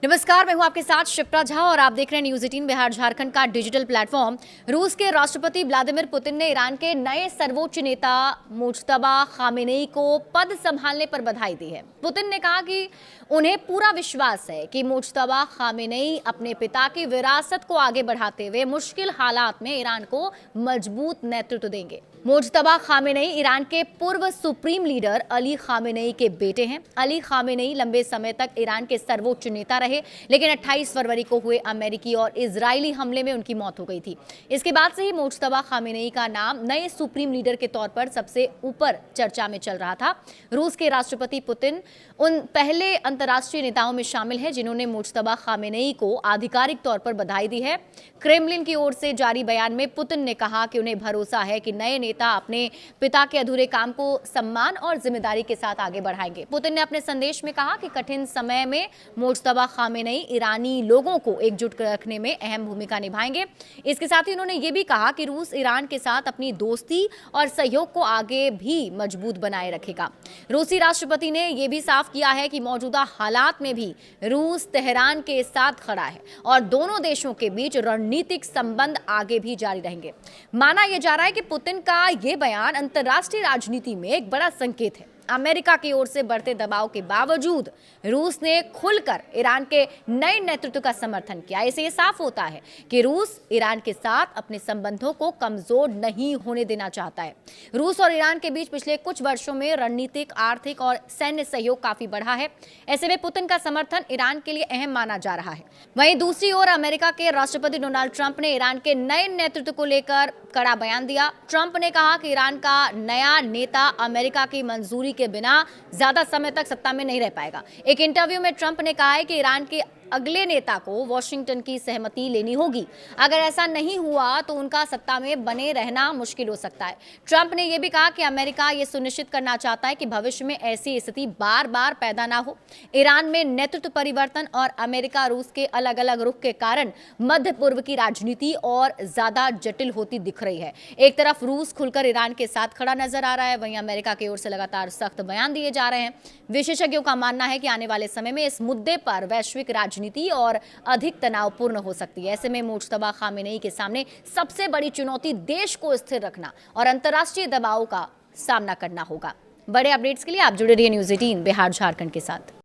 नमस्कार, मैं हूं आपके साथ शिप्रा झा और आप देख रहे हैं न्यूज़ 18 बिहार झारखंड का डिजिटल प्लेटफॉर्म। रूस के राष्ट्रपति व्लादिमीर पुतिन ने ईरान के नए सर्वोच्च नेता मुज्तबा खामेनेई को पद संभालने पर बधाई दी है। पुतिन ने कहा कि उन्हें पूरा विश्वास है कि मुज्तबा खामेनेई अपने पिता की विरासत को आगे बढ़ाते हुए मुश्किल हालात में ईरान को मजबूत नेतृत्व देंगे। मुज्तबा खामेनेई ईरान के पूर्व सुप्रीम लीडर अली खामेनेई के बेटे हैं। अली खामेनेई लंबे समय तक ईरान के सर्वोच्च नेता रहे, लेकिन 28 फरवरी को हुए अमेरिकी और इजरायली हमले में उनकी मौत हो गई थी। इसके बाद से ही मुज्तबा खामेनेई का नाम नए सुप्रीम लीडर के तौर पर सबसे ऊपर चर्चा में चल रहा था। रूस के राष्ट्रपति पुतिन उन पहले अंतर्राष्ट्रीय नेताओं में शामिल है जिन्होंने मुज्तबा खामेनेई को आधिकारिक तौर पर बधाई दी है। क्रेमलिन की ओर से जारी बयान में पुतिन ने कहा कि उन्हें भरोसा है कि नए नेता अपने पिता के अधूरे काम को सम्मान और जिम्मेदारी के साथ आगे बढ़ाएंगे। पुतिन ने अपने संदेश में कहा कि कठिन समय में मुज्तबा खामेनेई ईरानी लोगों को एकजुट रखने में अहम भूमिका निभाएंगे। इसके साथ ही उन्होंने ये भी कहा कि रूस ईरान के साथ अपनी दोस्ती और सहयोग को आगे भी मजबूत बनाए रखेगा। रूसी राष्ट्रपति ने यह भी साफ किया है कि मौजूदा हालात में भी रूस तेहरान के साथ खड़ा है और दोनों देशों के बीच रणनीतिक संबंध आगे भी जारी रहेंगे। माना यह जा रहा है कि पुतिन का यह बयान अंतर्राष्ट्रीय राजनीति में एक बड़ा संकेत है। अमेरिका की ओर से बढ़ते दबाव के बावजूद रूस ने खुलकर ईरान के नए नेतृत्व का समर्थन किया। इससे यह साफ होता है कि रूस ईरान के साथ अपने संबंधों को कमजोर नहीं होने देना चाहता है। रूस और ईरान के बीच पिछले कुछ वर्षों में रणनीतिक, आर्थिक और सैन्य सहयोग काफी बढ़ा है। ऐसे में पुतिन का समर्थन ईरान के लिए अहम माना जा रहा है। वहीं दूसरी ओर अमेरिका के राष्ट्रपति डोनाल्ड ट्रंप ने ईरान के नए नेतृत्व को लेकर कड़ा बयान दिया। ट्रंप ने कहा कि ईरान का नया नेता अमेरिका की मंजूरी के बिना ज्यादा समय तक सत्ता में नहीं रह पाएगा। एक इंटरव्यू में ट्रंप ने कहा है कि ईरान के अगले नेता को वॉशिंगटन की सहमति लेनी होगी। अगर ऐसा नहीं हुआ तो उनका सत्ता में बने रहना मुश्किल हो सकता है। ट्रंप ने यह भी कहा कि अमेरिका यह सुनिश्चित करना चाहता है कि भविष्य में ऐसी स्थिति बार बार पैदा ना हो। ईरान में नेतृत्व परिवर्तन और अमेरिका रूस के अलग अलग रुख के कारण मध्य पूर्व की राजनीति और ज्यादा जटिल होती दिख रही है। एक तरफ रूस खुलकर ईरान के साथ खड़ा नजर आ रहा है, वहीं अमेरिका की ओर से लगातार सख्त बयान दिए जा रहे हैं। विशेषज्ञों का मानना है कि आने वाले समय में इस मुद्दे पर वैश्विक राजनीति और अधिक तनावपूर्ण हो सकती है। ऐसे में मुज्तबा खामेनेई के सामने सबसे बड़ी चुनौती देश को स्थिर रखना और अंतर्राष्ट्रीय दबाव का सामना करना होगा। बड़े अपडेट्स के लिए आप जुड़े रहिए न्यूज़ 18 बिहार झारखंड के साथ।